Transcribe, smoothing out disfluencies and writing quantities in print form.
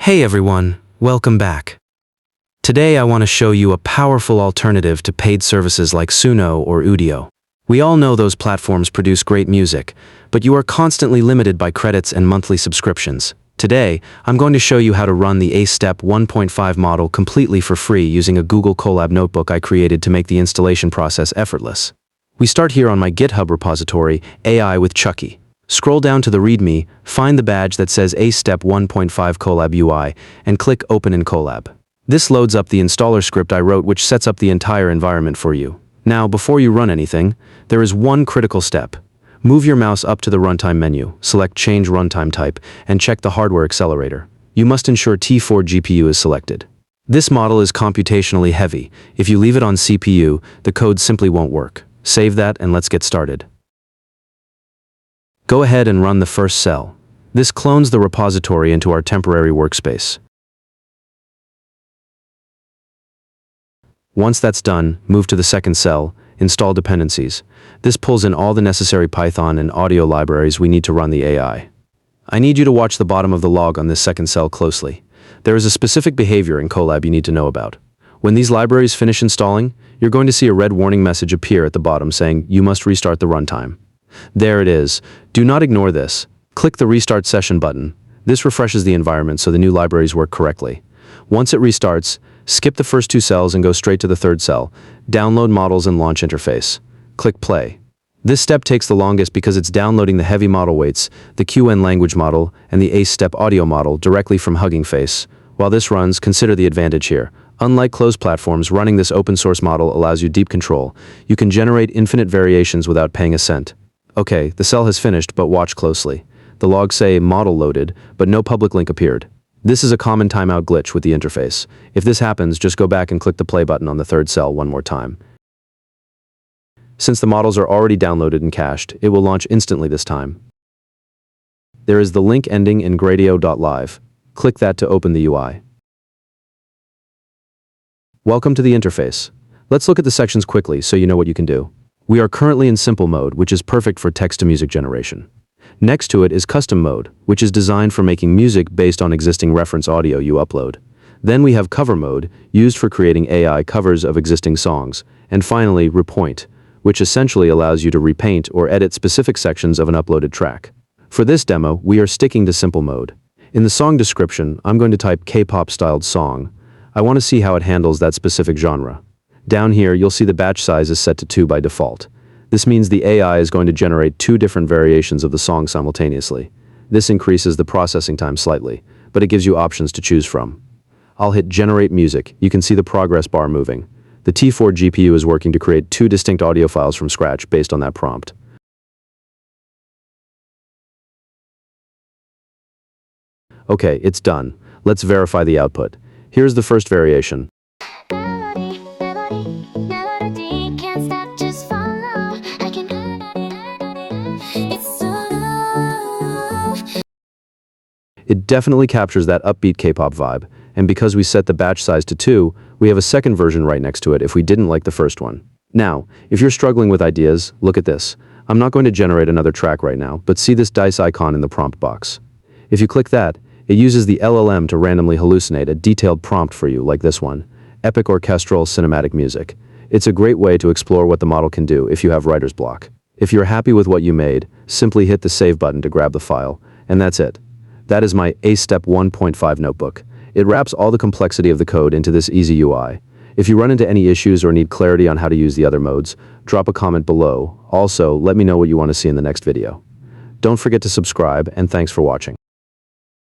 Hey everyone, welcome back. Today I want to show you a powerful alternative to paid services like Suno or Udio. We all know those platforms produce great music, but you are constantly limited by credits and monthly subscriptions. Today, I'm going to show you how to run the A-Step 1.5 model completely for free using a Google Colab notebook I created to make the installation process effortless. We start here on my GitHub repository, AI with Chucky. Scroll down to the README, find the badge that says A-Step 1.5 Colab UI, and click Open in Colab. This loads up the installer script I wrote, which sets up the entire environment for you. Now, before you run anything, there is one critical step. Move your mouse up to the Runtime menu, select Change Runtime Type, and check the hardware accelerator. You must ensure T4 GPU is selected. This model is computationally heavy. If you leave it on CPU, the code simply won't work. Save that and let's get started. Go ahead and run the first cell. This clones the repository into our temporary workspace. Once that's done, move to the second cell, install Dependencies. This pulls in all the necessary Python and audio libraries we need to run the AI. I need you to watch the bottom of the log on this second cell closely. There is a specific behavior in Colab you need to know about. When these libraries finish installing, you're going to see a red warning message appear at the bottom saying, "You must restart the runtime." There it is. Do not ignore this. Click the Restart Session button. This refreshes the environment so the new libraries work correctly. Once it restarts, skip the first two cells and go straight to the third cell. Download models and launch interface. Click Play. This step takes the longest because it's downloading the heavy model weights, the QN language model, and the A-Step audio model directly from Hugging Face. While this runs, consider the advantage here. Unlike closed platforms, running this open source model allows you deep control. You can generate infinite variations without paying a cent. Okay, the cell has finished, but watch closely. The logs say model loaded, but no public link appeared. This is a common timeout glitch with the interface. If this happens, just go back and click the play button on the third cell one more time. Since the models are already downloaded and cached, it will launch instantly this time. There is the link ending in gradio.live. Click that to open the UI. Welcome to the interface. Let's look at the sections quickly so you know what you can do. We are currently in simple mode, which is perfect for text-to-music generation. Next to it is custom mode, which is designed for making music based on existing reference audio you upload. Then we have cover mode, used for creating AI covers of existing songs. And finally, repoint, which essentially allows you to repaint or edit specific sections of an uploaded track. For this demo, we are sticking to simple mode. In the song description, I'm going to type K-pop styled song. I want to see how it handles that specific genre. Down here, you'll see the batch size is set to 2 by default. This means the AI is going to generate 2 different variations of the song simultaneously. This increases the processing time slightly, but it gives you options to choose from. I'll hit Generate Music. You can see the progress bar moving. The T4 GPU is working to create 2 distinct audio files from scratch based on that prompt. Okay, it's done. Let's verify the output. Here's the first variation. It definitely captures that upbeat K-pop vibe, and because we set the batch size to 2, we have a second version right next to it if we didn't like the first one. Now, if you're struggling with ideas, look at this. I'm not going to generate another track right now, but see this dice icon in the prompt box. If you click that, it uses the LLM to randomly hallucinate a detailed prompt for you like this one, epic orchestral cinematic music. It's a great way to explore what the model can do if you have writer's block. If you're happy with what you made, simply hit the Save button to grab the file, and that's it. That is my A-Step 1.5 notebook. It wraps all the complexity of the code into this easy UI. If you run into any issues or need clarity on how to use the other modes, drop a comment below. Also, let me know what you want to see in the next video. Don't forget to subscribe, and thanks for watching.